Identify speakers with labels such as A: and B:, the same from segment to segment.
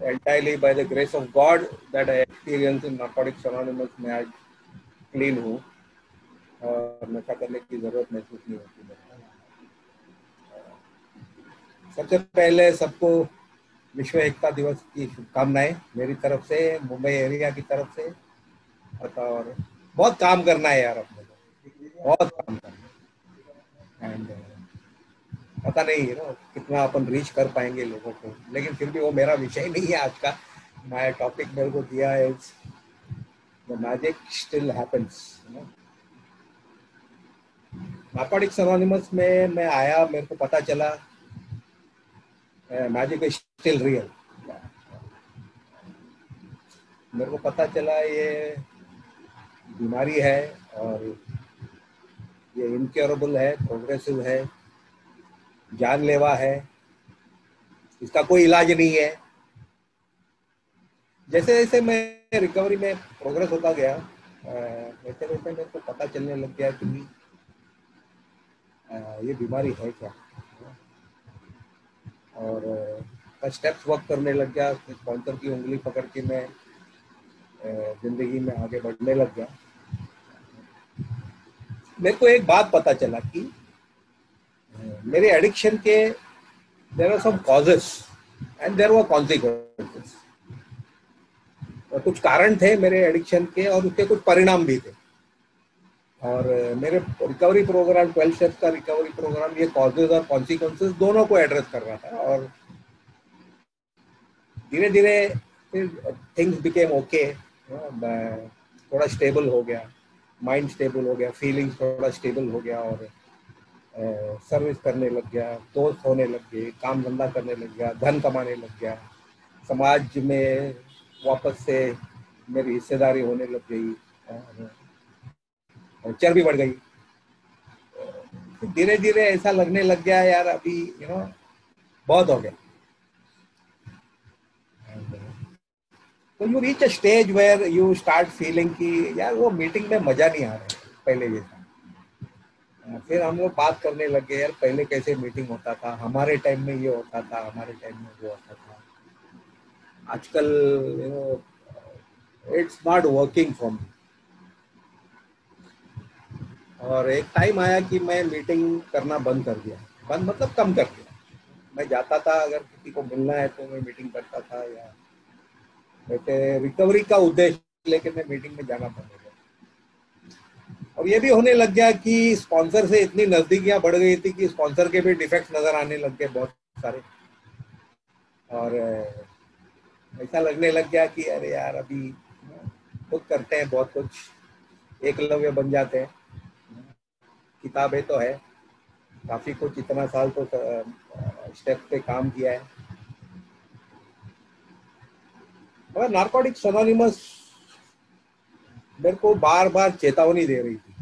A: entirely by the grace of God that I experienced in Narcotics Anonymous में आज clean हूँ और नशा करने की जरूरत महसूस नहीं होती है। सबसे पहले सबको विश्व एकता दिवस की शुभकामनाएं मेरी तरफ से, मुंबई एरिया की तरफ से। और बहुत काम करना है यार, अपने को बहुत काम करना है। एंड पता नहीं कितना अपन रीच कर पाएंगे लोगों को, लेकिन फिर भी वो मेरा विषय नहीं है आज का। माय टॉपिक मेरे को दिया है the magic still happens. Narcotics anonymous में मैं आया, मेरे को पता चला मैजिक इज स्टिल रियल। मेरे को पता चला ये बीमारी है और ये इनक्योरेबल है, प्रोग्रेसिव है, जानलेवा है, इसका कोई इलाज नहीं है। जैसे जैसे मैं रिकवरी में प्रोग्रेस होता गया वैसे वैसे मेरे को पता चलने लग गया कि ये बीमारी है क्या, और स्टेप्स वर्क करने लग गया। स्पॉन्सर की उंगली पकड़ के मैं जिंदगी में आगे बढ़ने लग गया। मेरे को एक बात पता चला कि मेरे एडिक्शन के there are some causes and there were consequences. कुछ कारण थे मेरे एडिक्शन के और उसके कुछ परिणाम भी थे। और मेरे रिकवरी प्रोग्राम 12 स्टेप्स का रिकवरी प्रोग्राम ये कॉजेज और कॉन्सिक्वेंसेस दोनों को एड्रेस कर रहा था। और धीरे धीरे फिर थिंग्स बिकेम ओके, थोड़ा स्टेबल हो गया, माइंड स्टेबल हो गया, फीलिंग्स थोड़ा स्टेबल हो गया, और सर्विस करने लग गया, दोस्त होने लग गए, काम धंधा करने लग गया, धन कमाने लग गया, समाज में वापस से मेरी हिस्सेदारी होने लग गई, चर्बी बढ़ गई। धीरे धीरे ऐसा लगने लग गया यार अभी बहुत हो गया। तो you reach a stage where you start feeling कि यार वो मीटिंग में मजा नहीं आ रहा है पहले जैसा। फिर हम लोग बात करने लग गए, यार पहले कैसे मीटिंग होता था, हमारे टाइम में ये होता था, हमारे टाइम में वो होता था। आजकल it's not working for me. और एक टाइम आया कि मैं मीटिंग करना बंद कर दिया, बंद मतलब कम कर दिया। मैं जाता था, अगर किसी को मिलना है तो मैं मीटिंग करता था, या वैसे रिकवरी का उद्देश्य लेके मैं मीटिंग में जाना बंद हो गया। और ये भी होने लग गया कि स्पॉन्सर से इतनी नजदीकियां बढ़ गई थी कि स्पॉन्सर के भी डिफेक्ट्स नजर आने लग गए बहुत सारे। और ऐसा लगने लग गया कि अरे यार अभी खुद करते हैं बहुत कुछ, एकलव्य बन जाते हैं। किताबें तो है काफी कुछ, इतना साल तो स्टेप पे काम किया है। मगर नार्कोटिक्स एनोनिमस मेरे को बार बार चेतावनी दे रही थी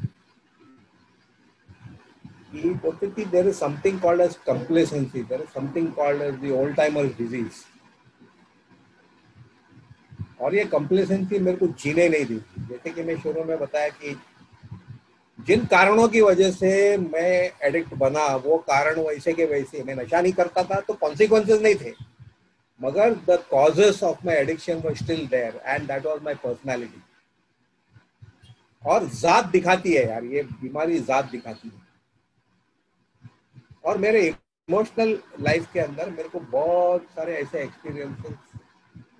A: कि बोलती थी there is something called as complacency, there is something called as the old timers disease. और ये कंप्लेसेंसी मेरे को जीने नहीं दी। जैसे कि मैं शुरू में बताया कि जिन कारणों की वजह से मैं एडिक्ट बना, वो कारण वैसे के वैसे, मैं नशा नहीं करता था तो कॉन्सिक्वेंसेस नहीं थे, मगर the causes of my addiction were still there and that was my personality. और जात दिखाती है यार, ये बीमारी जात दिखाती है। और मेरे इमोशनल लाइफ के अंदर मेरे को बहुत सारे ऐसे एक्सपीरियंसेस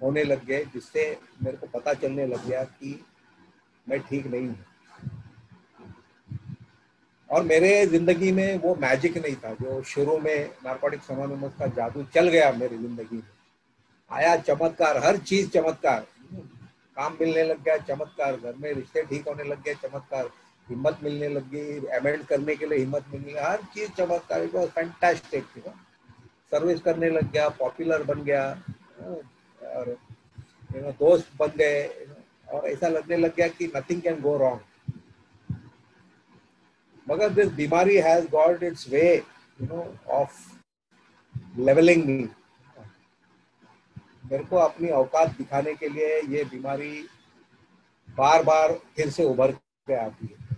A: होने लग गए जिससे मेरे को पता चलने लग गया कि मैं ठीक नहीं हूँ। और मेरे जिंदगी में वो मैजिक नहीं था जो शुरू में नार्कोटिक्स एनोनिमस का जादू चल गया मेरी जिंदगी में। आया चमत्कार, हर चीज चमत्कार, काम मिलने लग गया चमत्कार, घर में रिश्ते ठीक होने लग गए चमत्कार, हिम्मत मिलने लग गई, अमेंड करने के लिए हिम्मत मिलने लगी, हर चीज चमत्कार। It was fantastic. सर्विस करने लग गया, पॉपुलर बन गया, और दोस्त बन गए, और ऐसा लगने लग गया कि नथिंग कैन गो रॉन्ग। मगर दिस बीमारी has got its way of levelling me. मेरे को अपनी औकात दिखाने के लिए ये बीमारी बार बार फिर से उभर के आती है,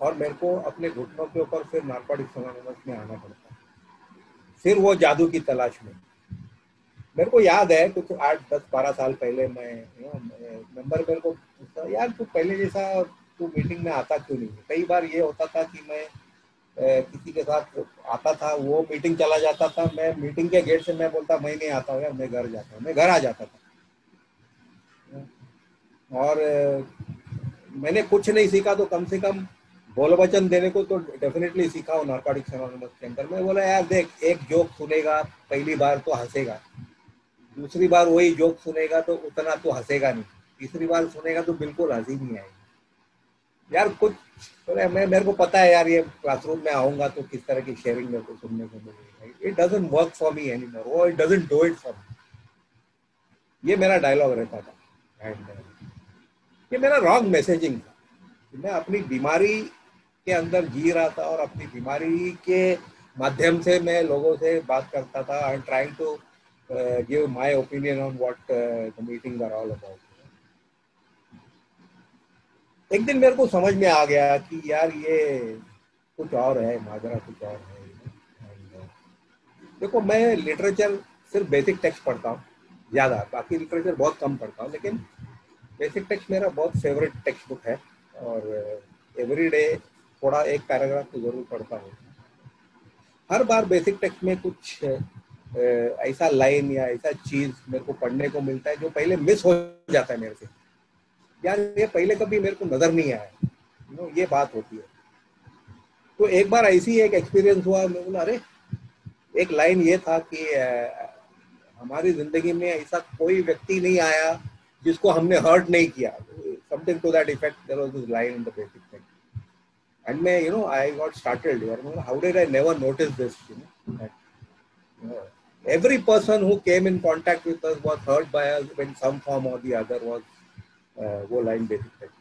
A: और मेरे को अपने घुटनों के ऊपर फिर नार्कोटिक्स एनोनिमस में आना पड़ता है, फिर वो जादू की तलाश में। मेरे को याद है कुछ 8 10 12 साल पहले मैं नंबर मेरे को पूछता, यार तू पहले जैसा तू मीटिंग में आता क्यों नहीं? कई बार ये होता था कि मैं किसी के साथ आता था, वो मीटिंग चला जाता था, मैं मीटिंग के गेट से मैं बोलता मैं नहीं आता हूँ यार, मैं घर जाता हूँ, मैं घर आ जाता था। और मैंने कुछ नहीं सीखा तो कम से कम बोल वचन देने को तो डेफिनेटली सीखा हो नार्कोटिक्स एनोनिमस के अंदर। मैं बोला यार देख, एक जोक सुनेगा पहली बार तो हंसेगा, दूसरी बार वही जोक सुनेगा तो उतना तो हंसेगा नहीं, तीसरी बार सुनेगा तो बिल्कुल हंसी नहीं आएगी यार कुछ। तो मैं मेरे को पता है यार, ये क्लासरूम में आऊंगा तो किस तरह की शेयरिंग मेरे को सुनने को मिलेगी, it doesn't work for me any more, वो it doesn't do it for me. ये मेरा डायलॉग रहता था। एंड ये मेरा रॉन्ग मैसेजिंग था। मैं अपनी बीमारी के अंदर जी रहा था और अपनी बीमारी के माध्यम से मैं लोगों से बात करता था, I am trying to give my opinion on what the meeting are all about. एक दिन मेरे को समझ में आ गया कि यार ये कुछ और है, माजरा कुछ और है। And, देखो मैं लिटरेचर सिर्फ बेसिक टेक्स्ट पढ़ता हूँ ज़्यादा, बाकी लिटरेचर बहुत कम पढ़ता हूँ, लेकिन बेसिक टेक्स्ट मेरा बहुत फेवरेट टेक्स्ट बुक है। और एवरी डे थोड़ा एक पैराग्राफ तो जरूर पढ़ता हूँ। हर बार बेसिक टेक्स्ट में कुछ ऐसा लाइन या ऐसा चीज मेरे को पढ़ने को मिलता है जो पहले मिस हो जाता है मेरे से, यार ये पहले कभी मेरे को नजर नहीं आया, ये बात होती है। तो एक बार ऐसी एक एक्सपीरियंस हुआ, मैं बोला अरे एक लाइन ये था कि हमारी जिंदगी में ऐसा कोई व्यक्ति नहीं आया जिसको हमने हर्ट नहीं किया, something to that effect, there was this line in the basic text. And मैं आई गॉट स्टार्टेड यार, how did I never notice this, every person who came in contact with us was hurt by us in some form or the other, was वो line basic text.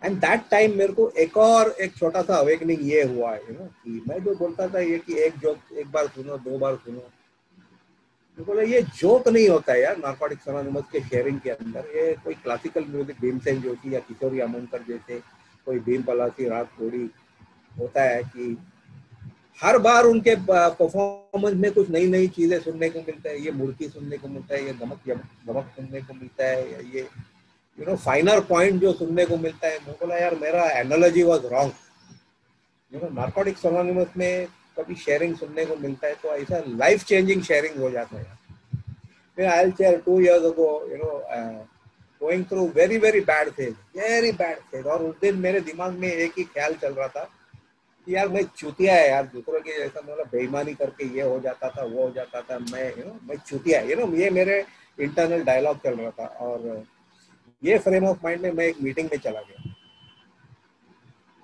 A: And that time मेरे को एक और एक छोटा सा awakening ये हुआ है कि मैं जो बोलता था ये कि एक जोक एक बार सुनो दो बार सुनो, तो बोले ये जोक नहीं होता है यार नार्कोटिक्स एनोनिमस के शेयरिंग के अंदर। ये कोई क्लासिकल म्यूजिक भीमसेन जोशी या किशोरी अमोनकर जैसे कोई भीम पलासी राग थोड़ी होता है कि हर बार उनके परफॉर्मेंस में कुछ नई नई चीजें सुनने को मिलता है, ये मुर्की सुनने को मिलता है, ये गमक गमक सुनने को मिलता है, ये फाइनर पॉइंट जो सुनने को मिलता है। मैं बोला यार मेरा analogy was wrong. Narcotics anonymous में कभी शेयरिंग सुनने को मिलता है तो ऐसा लाइफ चेंजिंग शेयरिंग हो जाता है। I will share 2 years ago, going through very very bad phase, very bad phase. और उस दिन मेरे दिमाग में एक ही ख्याल चल रहा था कि यार मैं चूतिया है यार, दूसरों के जैसा मतलब बेईमानी करके ये हो जाता था वो हो जाता था, मैं चूतिया ये मेरे इंटरनल डायलॉग चल रहा था। और ये फ्रेम ऑफ माइंड में मैं एक मीटिंग में चला गया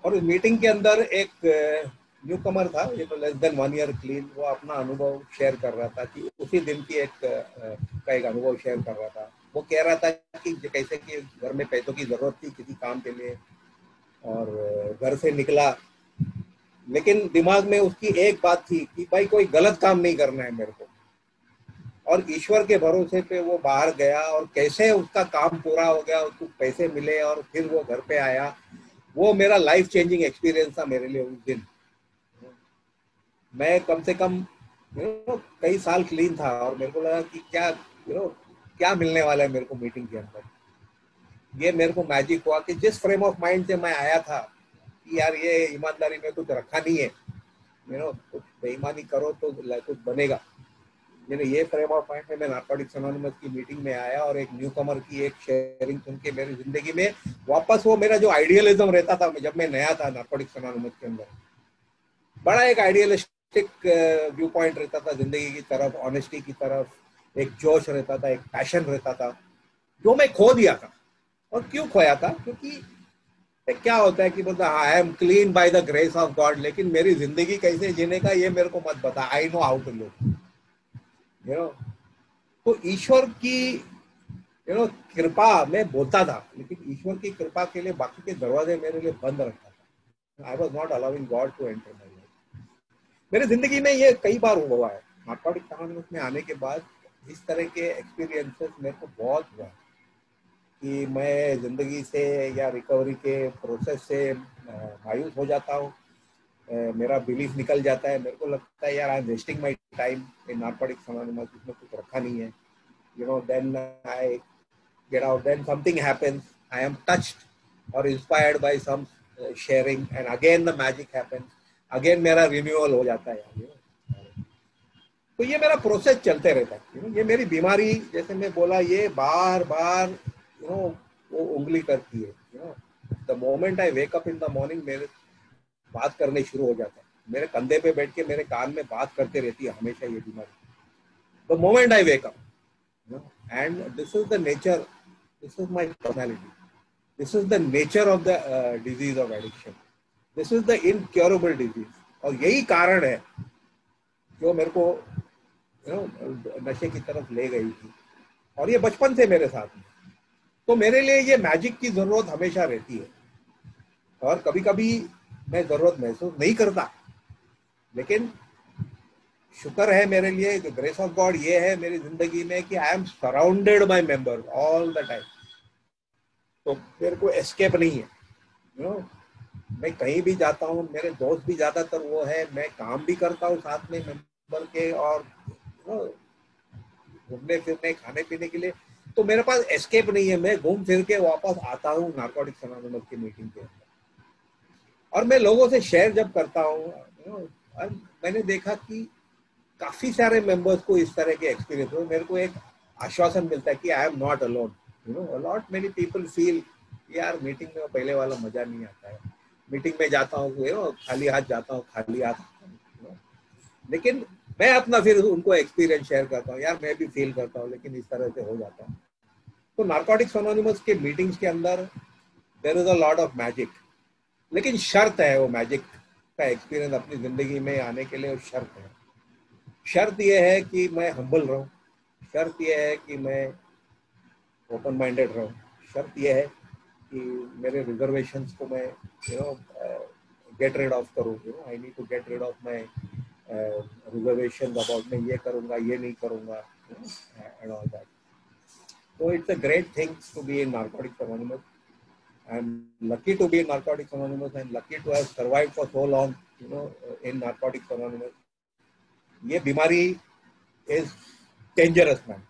A: और उस मीटिंग के अंदर एक न्यू कमर था, ये तो लेस देन 1 year क्लीन, वो अपना अनुभव शेयर कर रहा था कि उसी दिन की का एक अनुभव शेयर कर रहा था। वो कह रहा था कि कैसे कि घर में पैसों की जरूरत थी किसी काम के लिए और घर से निकला, लेकिन दिमाग में उसकी एक बात थी कि भाई कोई गलत काम नहीं करना है मेरे को। और ईश्वर के भरोसे पे वो बाहर गया और कैसे उसका काम पूरा हो गया, उसको पैसे मिले और फिर वो घर पे आया। वो मेरा लाइफ चेंजिंग एक्सपीरियंस था मेरे लिए उस दिन। मैं कम से कम कई साल क्लीन था और मेरे को लगा कि क्या क्या मिलने वाला है मेरे को मीटिंग के अंदर। ये मेरे को मैजिक हुआ कि जिस फ्रेम ऑफ माइंड से मैं आया था कि यार ये ईमानदारी में कुछ रखा नहीं है, कुछ बेईमानी करो तो कुछ बनेगा। ये फ्रेम ऑफ माइंड में मैं नार्कोटिक्स एनोनिमस की मीटिंग में आया और एक न्यू कमर की एक शेयरिंग सुन के मेरी जिंदगी में वापस वो मेरा जो आइडियलिज्म रहता था जब मैं नया था नार्कोटिक्स एनोनिमस के अंदर, बड़ा एक आइडियलिस्टिक व्यू पॉइंट रहता था जिंदगी की तरफ, ऑनेस्टी की तरफ, एक जोश रहता था, एक पैशन रहता था जो मैं खो दिया था। और क्यों खोया था? क्योंकि क्या होता है कि बोलता I am clean by the grace of God, लेकिन मेरी जिंदगी कैसे जीने का ये मेरे को मत बता, I know how to live. तो ईश्वर की कृपा मैं बोलता था, लेकिन ईश्वर की कृपा के लिए बाकी के दरवाजे मेरे लिए बंद रखता था। I was not allowing God to enter my life. मेरी जिंदगी में ये कई बार हुआ है। नार्कोटिक्स एनोनिमस में आने के बाद इस तरह के एक्सपीरियंसेस मेरे को बहुत हुआ कि मैं जिंदगी से या रिकवरी के प्रोसेस से मायूस हो जाता हूँ मेरा बिलीफ निकल जाता है, मेरे को लगता है यार I am wasting my time in Narcotics Anonymous, इसमें कुछ रखा नहीं है, you know, then I get out, then something happens, I am touched और inspired by some sharing and again the magic happens, again मेरा रिन्यूअल हो जाता है यार, you know? तो ये मेरा प्रोसेस चलते रहता है, you know? ये मेरी बीमारी, जैसे मैं बोला, ये बार बार यू नो वो उंगली करती है, you no, the moment I wake up in the morning मेरे बात करने शुरू हो जाता है, मेरे कंधे पे बैठ के मेरे कान में बात करते रहती है हमेशा ये बीमारी, the moment I wake up, you know, and this is the nature, this is my personality, this is the nature of the disease of addiction, this is the incurable disease, और यही कारण है जो मेरे को you know, नशे की तरफ ले गई थी, और ये बचपन से मेरे साथ में, तो मेरे लिए ये मैजिक की जरूरत हमेशा रहती है, और कभी कभी मैं जरूरत महसूस नहीं करता, लेकिन शुक्र है मेरे लिए, ग्रेस ऑफ गॉड ये है मेरी जिंदगी में कि I am surrounded by member all the time, तो मेरे को एस्केप नहीं है, यू नो, मैं कहीं भी जाता हूँ, मेरे दोस्त भी ज्यादातर वो है, मैं काम भी करता हूँ साथ में मेंबर के, और यू नो घूमने फिरने खाने पीने के लिए, तो मेरे पास एस्केप नहीं है, मैं घूम फिर के वापस आता हूँ नार्कोटिक्स अनोनिमस की मीटिंग के अंदर, और मैं लोगों से शेयर जब करता हूँ, यू नो, मैंने देखा कि काफी सारे मेंबर्स को इस तरह के एक्सपीरियंस हो, मेरे को एक आश्वासन मिलता है कि I am not alone, you know, lot many people feel यार मीटिंग में पहले वाला मजा नहीं आता है, मीटिंग में जाता हूँ यू नो खाली हाथ जाता हूँ, खाली हाथ आता हूँ, you know? लेकिन मैं अपना फिर उनको एक्सपीरियंस शेयर करता हूँ, यार मैं भी फील करता हूँ, लेकिन इस तरह से हो जाता है। तो नार्कोटिक्स एनोनिमस के मीटिंग्स के अंदर there is a lot of magic, लेकिन शर्त है, वो मैजिक का एक्सपीरियंस अपनी जिंदगी में आने के लिए शर्त है, शर्त यह है कि मैं हम्बल रहूं, शर्त यह है कि मैं ओपन माइंडेड रहूं, शर्त यह है कि मेरे रिजर्वेशंस को मैं you know get rid of करूं, you know, I need to get rid of my reservation about मैं ये करूंगा ये नहीं करूंगा, and all that. So it's a great thing to be in Narcotics Anonymous. I'm lucky to be in Narcotics Anonymous and lucky to have survived for so long, you know, in Narcotics Anonymous. ये बीमारी is dangerous man.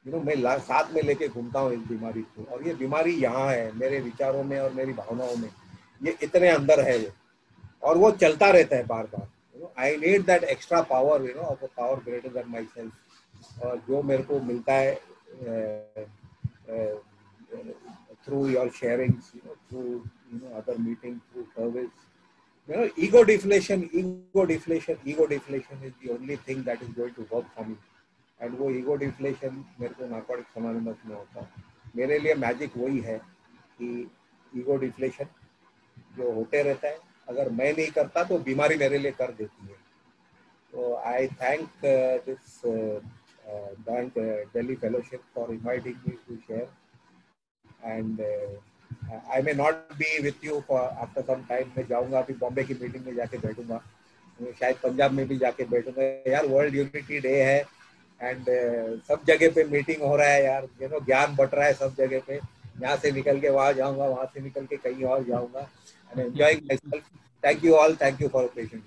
A: You know, मैं साथ में लेके घूमता हूँ इस बीमारी को, और ये बीमारी यहाँ है मेरे विचारों में और मेरी भावनाओं में, ये इतने अंदर है वो, और वो चलता रहता है बार बार। You know, I need that extra power, you know, of a power greater than myself. और जो मेरे को मिलता है through your sharings, you know, through you know other meetings, through service, you know, ego deflation is the only thing that is going to work for me. And वो ego deflation मेरे को narcotics anonymous में होता है। मेरे लिए magic वही है कि ईगो डिफ्लेशन जो होते रहता है, अगर मैं नहीं करता तो बीमारी मेरे लिए कर देती है। तो I thank this bank Delhi fellowship for inviting me to share, and I may not be with you for after some time. मैं जाऊंगा, अभी बॉम्बे की मीटिंग में जाके बैठूंगा, शायद पंजाब में भी जाके बैठूंगा यार, वर्ल्ड यूनिटी डे है, एंड सब जगह पे मीटिंग हो रहा है यार, यू नो, ज्ञान बट रहा है सब जगह पे, यहाँ से निकल के वहां जाऊंगा, वहां से निकल के कहीं और जाऊंगा, and enjoying my self. Thank you all, thank you for patience.